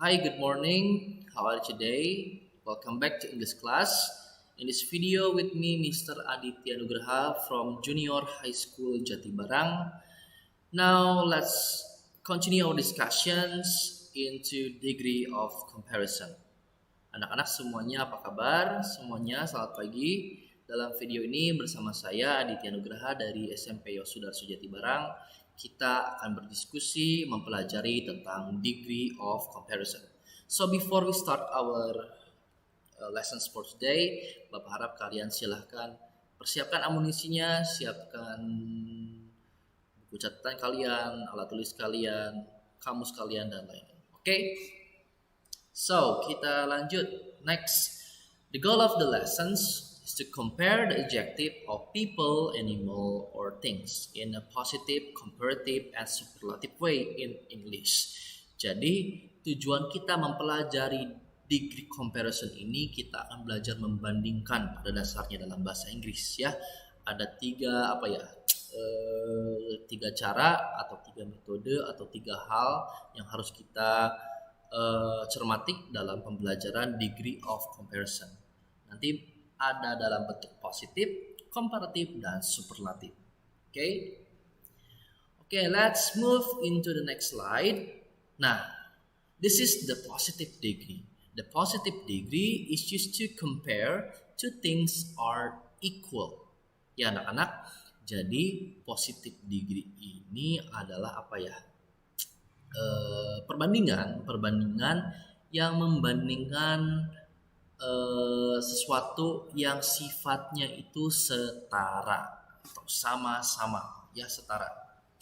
Hi, good morning. How are you today? Welcome back to English class. In this video with me, Mr. Aditya Nugraha from Junior High School Jatibarang. Now, let's continue our discussions into degree of comparison. Anak-anak semuanya apa kabar? Semuanya selamat pagi. Dalam video ini bersama saya Aditya Nugraha dari SMP Yosudarso Jatibarang, kita akan berdiskusi mempelajari tentang degree of comparison. So before we start our lessons for today, Bapak harap kalian silahkan persiapkan amunisinya, siapkan buku catatan kalian, alat tulis kalian, kamus kalian, dan lainnya. Oke? So, kita lanjut. Next, the goal of the lessons is to compare the adjective of people, animal, or things in a positive, comparative, and superlative way in English. Jadi, tujuan kita mempelajari degree comparison ini, kita akan belajar membandingkan pada dasarnya dalam bahasa Inggris ya. Ada tiga cara atau tiga metode atau tiga hal yang harus kita cermati dalam pembelajaran degree of comparison. Nanti ada dalam bentuk positif, komparatif, dan superlatif. Okay, let's move into the next slide. Nah, this is the positive degree. The positive degree is used to compare two things are equal. Ya anak-anak, jadi positive degree ini adalah apa ya? Perbandingan yang membandingkan sesuatu yang sifatnya itu setara atau sama-sama ya, setara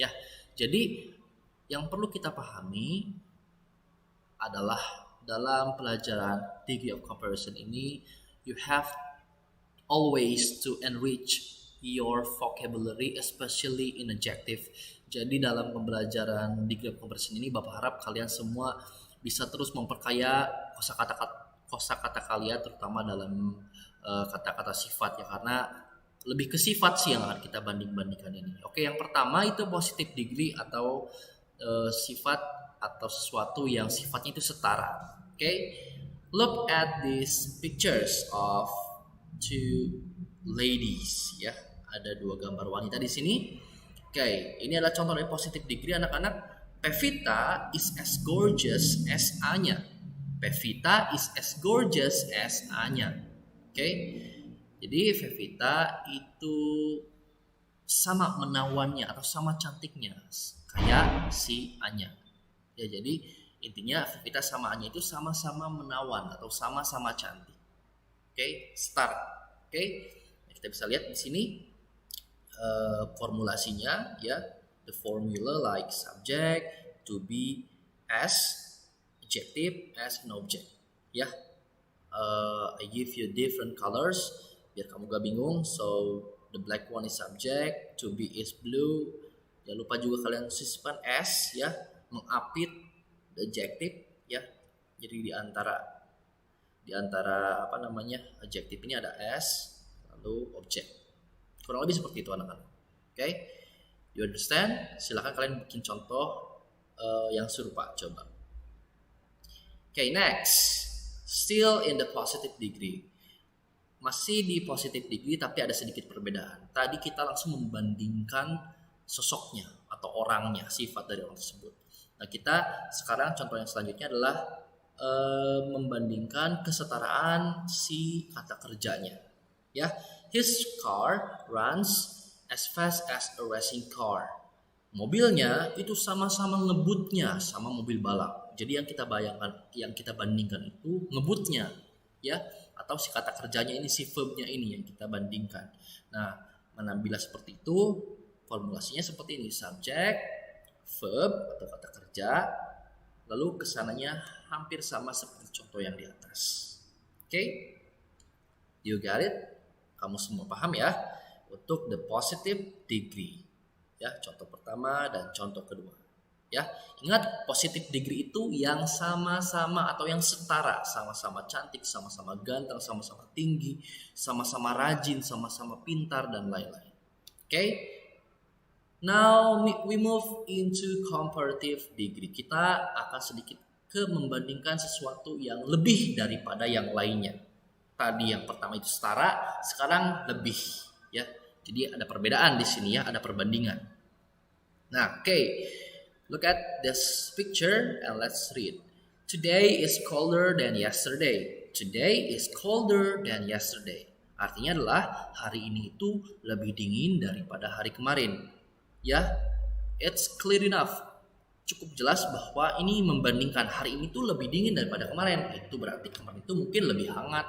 ya. Jadi yang perlu kita pahami adalah dalam pelajaran degree of comparison ini, you have always to enrich your vocabulary, especially in adjective. Jadi dalam pembelajaran degree of comparison ini, Bapak harap kalian semua bisa terus memperkaya kosakata kalian, terutama dalam kata-kata sifat ya, karena lebih ke sifat sih yang akan kita banding-bandingkan ini. Oke, yang pertama itu positive degree atau sifat atau sesuatu yang sifatnya itu setara. Oke, look at these pictures of two ladies ya. Ada dua gambar wanita di sini. Oke, ini adalah contoh dari positive degree anak-anak. Pevita is as gorgeous as Anya. Pevita is as gorgeous as Anya. Oke, jadi Pevita itu sama menawannya atau sama cantiknya kayak si Anya. Ya, jadi intinya Pevita sama Anya itu sama-sama menawan atau sama-sama cantik. Oke, start. Oke, kita bisa lihat di sini formulasinya ya. The formula like subject to be as, adjective as an object ya. I give you different colors biar kamu gak bingung. So the black one is subject, to be is blue. Jangan lupa juga kalian sisipkan as ya, mengapit the adjective ya. Jadi di antara adjective ini ada as lalu object. Kurang lebih seperti itu anak-anak. Okay? You understand? Silakan kalian bikin contoh yang serupa, coba. Okay, next. Still in the positive degree. Masih di positive degree tapi ada sedikit perbedaan. Tadi kita langsung membandingkan sosoknya atau orangnya, sifat dari orang tersebut. Nah, kita sekarang contoh yang selanjutnya adalah membandingkan kesetaraan si kata kerjanya. Ya, his car runs as fast as a racing car. Mobilnya itu sama-sama ngebutnya sama mobil balap. Jadi yang kita bandingkan itu ngebutnya, ya, atau si kata kerjanya ini, si verbnya ini yang kita bandingkan. Nah, bila seperti itu, formulasinya seperti ini: subject, verb atau kata kerja, lalu kesananya hampir sama seperti contoh yang di atas. Oke, you got it? Kamu semua paham ya? Untuk the positive degree ya, contoh pertama dan contoh kedua ya. Ingat, positive degree itu yang sama-sama atau yang setara, sama-sama cantik, sama-sama ganteng, sama-sama tinggi, sama-sama rajin, sama-sama pintar, dan lain-lain. Oke, Now we move into comparative degree. Kita akan sedikit ke ke membandingkan sesuatu yang lebih daripada yang lainnya. Tadi yang pertama itu setara, sekarang lebih, ya. Jadi ada perbedaan di sini ya, ada perbandingan. Nah, oke. Look at this picture and let's read. Today is colder than yesterday. Today is colder than yesterday. Artinya adalah hari ini itu lebih dingin daripada hari kemarin. Ya, it's clear enough. Cukup jelas bahwa ini membandingkan hari ini tuh lebih dingin daripada kemarin. Itu berarti kemarin itu mungkin lebih hangat,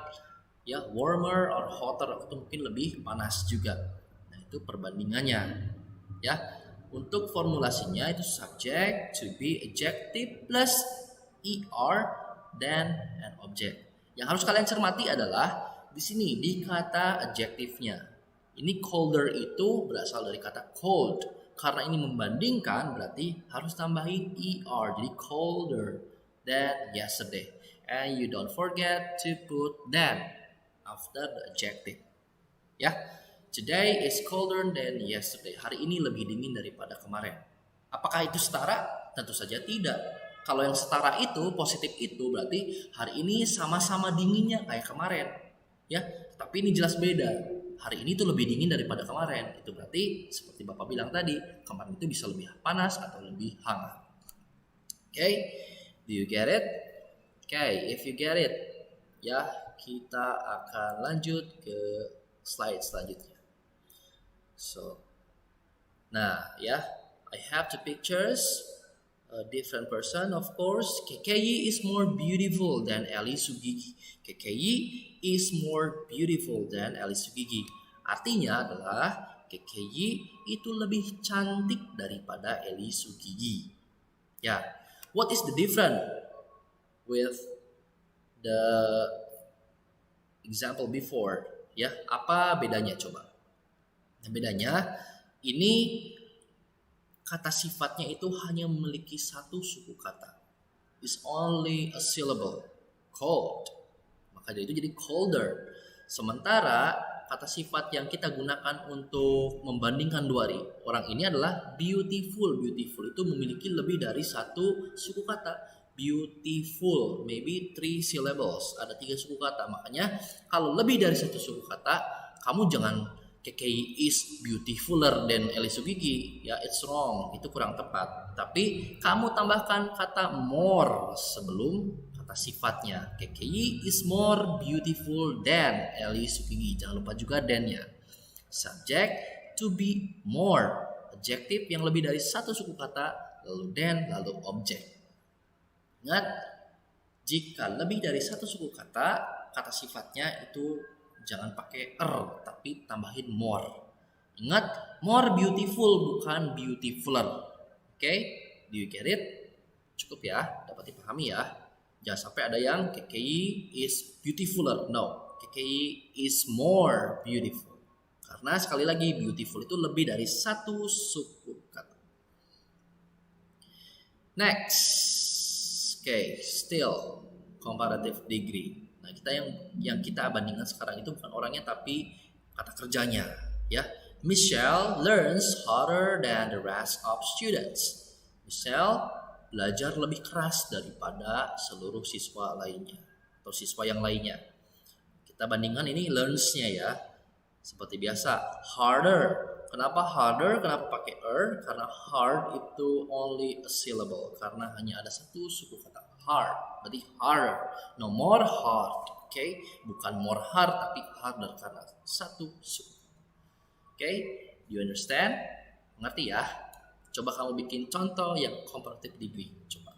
ya, warmer or hotter, atau mungkin lebih panas juga. Nah, itu perbandingannya, ya. Untuk formulasinya itu subject to be adjective plus er dan an object. Yang harus kalian cermati adalah di sini di kata adjektifnya. Ini colder itu berasal dari kata cold. Karena ini membandingkan berarti harus tambahin er. Jadi colder than yesterday. And you don't forget to put than after the adjective. Ya. Today is colder than yesterday. Hari ini lebih dingin daripada kemarin. Apakah itu setara? Tentu saja tidak. Kalau yang setara itu, positif itu berarti hari ini sama-sama dinginnya kayak kemarin. Ya, tapi ini jelas beda. Hari ini tuh lebih dingin daripada kemarin. Itu berarti seperti Bapak bilang tadi, kemarin itu bisa lebih panas atau lebih hangat. Okay? Do you get it? Okay, if you get it, ya kita akan lanjut ke slide selanjutnya. So, nah ya, I have the pictures. A different person, of course. KKI is more beautiful than Ellie Sugigi. KKI is more beautiful than Ellie Sugigi. Artinya adalah KKI itu lebih cantik daripada Ellie Sugigi. Ya, what is the difference with the example before? Ya, apa bedanya coba? Nah, bedanya ini kata sifatnya itu hanya memiliki satu suku kata. It's only a syllable. Cold. Maka itu jadi colder. Sementara kata sifat yang kita gunakan untuk membandingkan dua orang ini adalah beautiful. Beautiful itu memiliki lebih dari satu suku kata. Beautiful, maybe 3 syllables. Ada 3 suku kata. Makanya kalau lebih dari satu suku kata, kamu jangan KKI is beautifuler than Ellie Sugigi. Ya, it's wrong. Itu kurang tepat. Tapi kamu tambahkan kata more sebelum kata sifatnya. KKI is more beautiful than Ellie Sugigi. Jangan lupa juga than-nya. Subject to be more. Adjektif yang lebih dari satu suku kata, lalu than, lalu object. Ingat, jika lebih dari satu suku kata, kata sifatnya itu jangan pakai tapi tambahin more. Ingat, more beautiful bukan beautifuler. Oke, do you get it? Cukup ya, dapat dipahami ya. Jangan sampai ada yang KKI is beautifuler. No, KKI is more beautiful. Karena sekali lagi beautiful itu lebih dari satu suku kata. Next, okay, still comparative degree. Nah, kita yang kita bandingkan sekarang itu bukan orangnya tapi kata kerjanya, ya. Michelle learns harder than the rest of students. Michelle belajar lebih keras daripada seluruh siswa lainnya atau siswa yang lainnya. Kita bandingkan ini learns-nya ya. Seperti biasa, harder. Kenapa harder? Kenapa pakai Karena hard itu only a syllable. Karena hanya ada satu suku kata. Hard, berarti harder. No more hard, okay? Bukan more hard tapi harder karena satu suku. Okay, do you understand? Mengerti ya? Coba kamu bikin contoh yang comparative degree. Coba.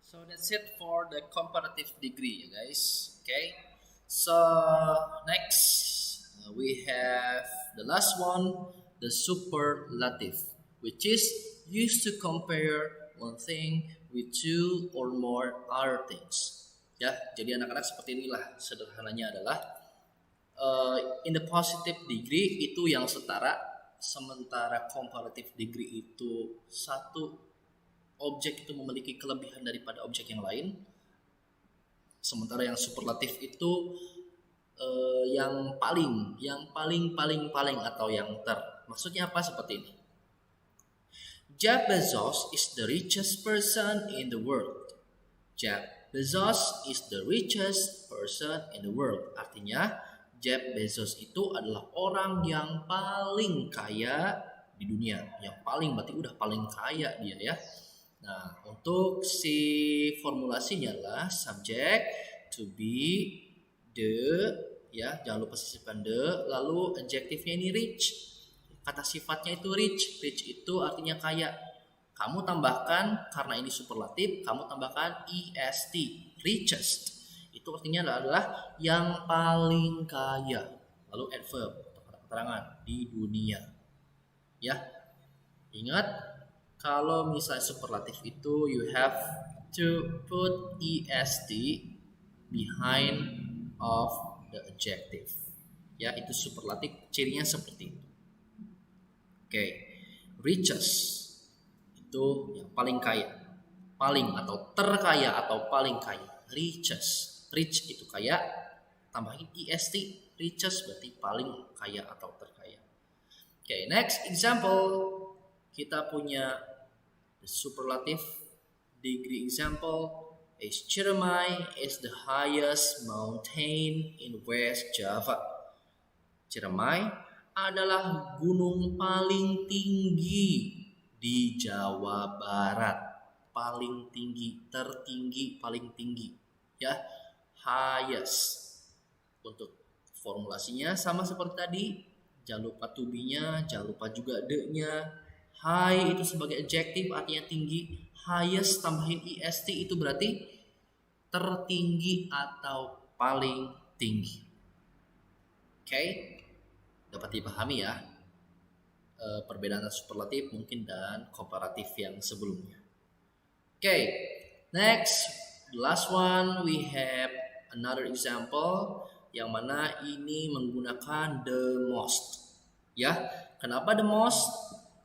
So that's it for the comparative degree, ya guys. Okay. So next we have the last one, the superlative, which is used to compare one thing with two or more other things. Ya, jadi anak-anak seperti inilah sederhananya adalah in the positive degree itu yang setara, sementara comparative degree itu satu objek itu memiliki kelebihan daripada objek yang lain. Sementara yang superlatif itu yang paling atau yang ter. Maksudnya apa seperti ini? Jeff Bezos is the richest person in the world. Jeff Bezos is the richest person in the world. Artinya, Jeff Bezos itu adalah orang yang paling kaya di dunia. Yang paling berarti udah paling kaya dia ya. Nah, untuk si formulasinya adalah subject to be the, ya jangan lupa sisipkan the, lalu adjektifnya ini rich. Kata sifatnya itu rich. Rich itu artinya kaya. Kamu tambahkan, karena ini superlatif, kamu tambahkan est, richest. Itu artinya adalah yang paling kaya. Lalu adverb atau kata keterangan di dunia. Ya, ingat kalau misalnya superlatif itu you have to put est behind of the adjective. Ya, itu superlatif, cirinya seperti itu. Oke, richest itu yang paling kaya, paling atau terkaya atau paling kaya. Richest, rich itu kaya, tambahin est, richest berarti paling kaya atau terkaya. Oke, next example, kita punya the superlative degree example. Chiang Mai is the highest mountain in West Java. Chiang Mai adalah gunung paling tinggi di Jawa Barat. Paling tinggi, tertinggi, paling tinggi. Ya, highest. Untuk formulasinya sama seperti tadi. Jangan lupa to be-nya, jangan lupa juga the-nya. High itu sebagai adjektif artinya tinggi. Highest tambahin est itu berarti tertinggi atau paling tinggi. Oke? Dapat dipahami ya perbedaan superlatif mungkin dan komparatif yang sebelumnya. Oke, next, the last one we have another example yang mana ini menggunakan the most. Ya, kenapa the most?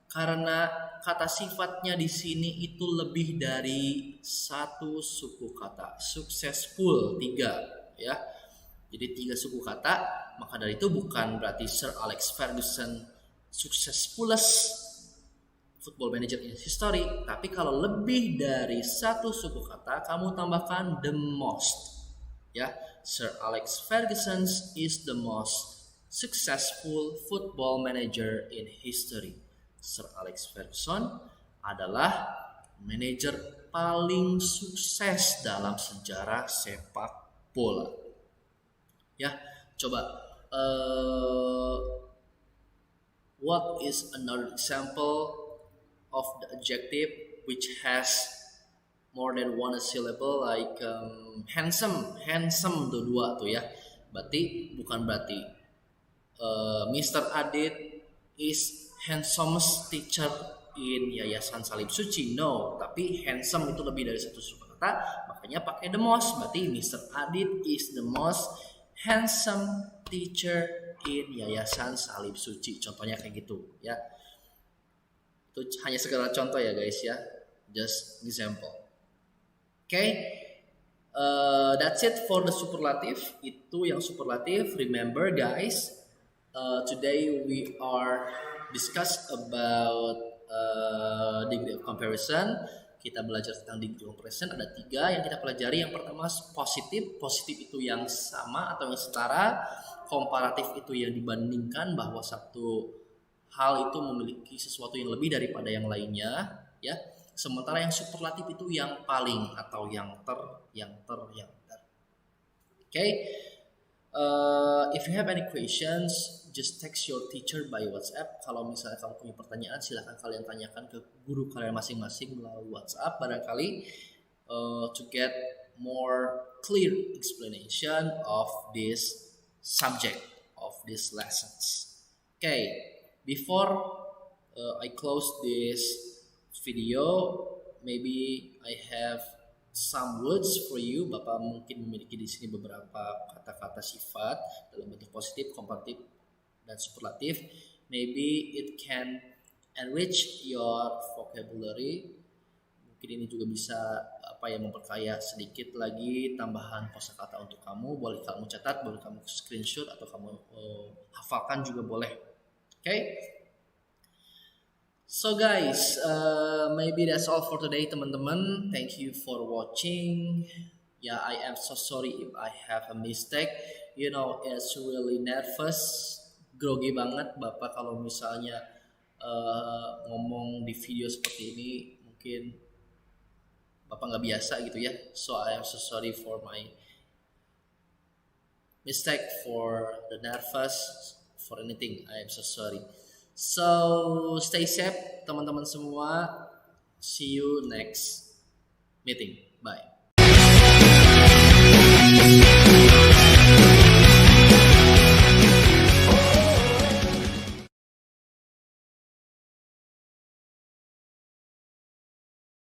Karena kata sifatnya di sini itu lebih dari satu suku kata. Successful 3 ya. Jadi 3 suku kata, maka dari itu bukan berarti Sir Alex Ferguson successfulest football manager in history, tapi kalau lebih dari satu suku kata, kamu tambahkan the most. Ya, Sir Alex Ferguson is the most successful football manager in history. Sir Alex Ferguson adalah manajer paling sukses dalam sejarah sepak bola. Ya, coba what is another example of the adjective which has more than one syllable like handsome tuh 2 tuh ya. Berarti bukan berarti Mr. Adit is handsomest teacher in Yayasan Salib Suci. No, tapi handsome itu lebih dari satu suku kata, makanya pakai the most. Berarti Mr. Adit is the most handsome teacher in Yayasan Salib Suci. Contohnya kayak gitu ya. Itu hanya segala contoh ya guys ya. Just example. That's it for the superlative. Itu yang superlative. Remember guys, today we are discuss about degree of comparison. Kita belajar tentang degree of comparison. Ada 3 yang kita pelajari. Yang pertama positif. Positif itu yang sama atau yang setara. Komparatif itu yang dibandingkan bahwa satu hal itu memiliki sesuatu yang lebih daripada yang lainnya, ya. Sementara yang superlatif itu yang paling atau yang ter. If you have any questions, just text your teacher by WhatsApp. Kalau misalnya kamu punya pertanyaan, silahkan kalian tanyakan ke guru kalian masing-masing melalui WhatsApp barangkali to get more clear explanation of this subject, of these lessons. Before I close this video, maybe I have some words for you. Bapak mungkin memiliki di sini beberapa kata-kata sifat dalam bentuk positif, komparatif, dan superlatif. Maybe it can enrich your vocabulary. Mungkin ini juga bisa memperkaya sedikit lagi tambahan kosakata untuk kamu. Boleh kamu catat, boleh kamu screenshot, atau kamu hafalkan juga boleh. So guys, maybe that's all for today teman-teman. Thank you for watching. Ya, I am so sorry if I have a mistake. You know, it's really nervous, grogi banget Bapak kalau misalnya ngomong di video seperti ini. Mungkin Bapak nggak biasa gitu ya. So I am so sorry for my mistake, for the nervous, for anything. I am so sorry. So stay safe teman-teman semua. See you next meeting. Bye.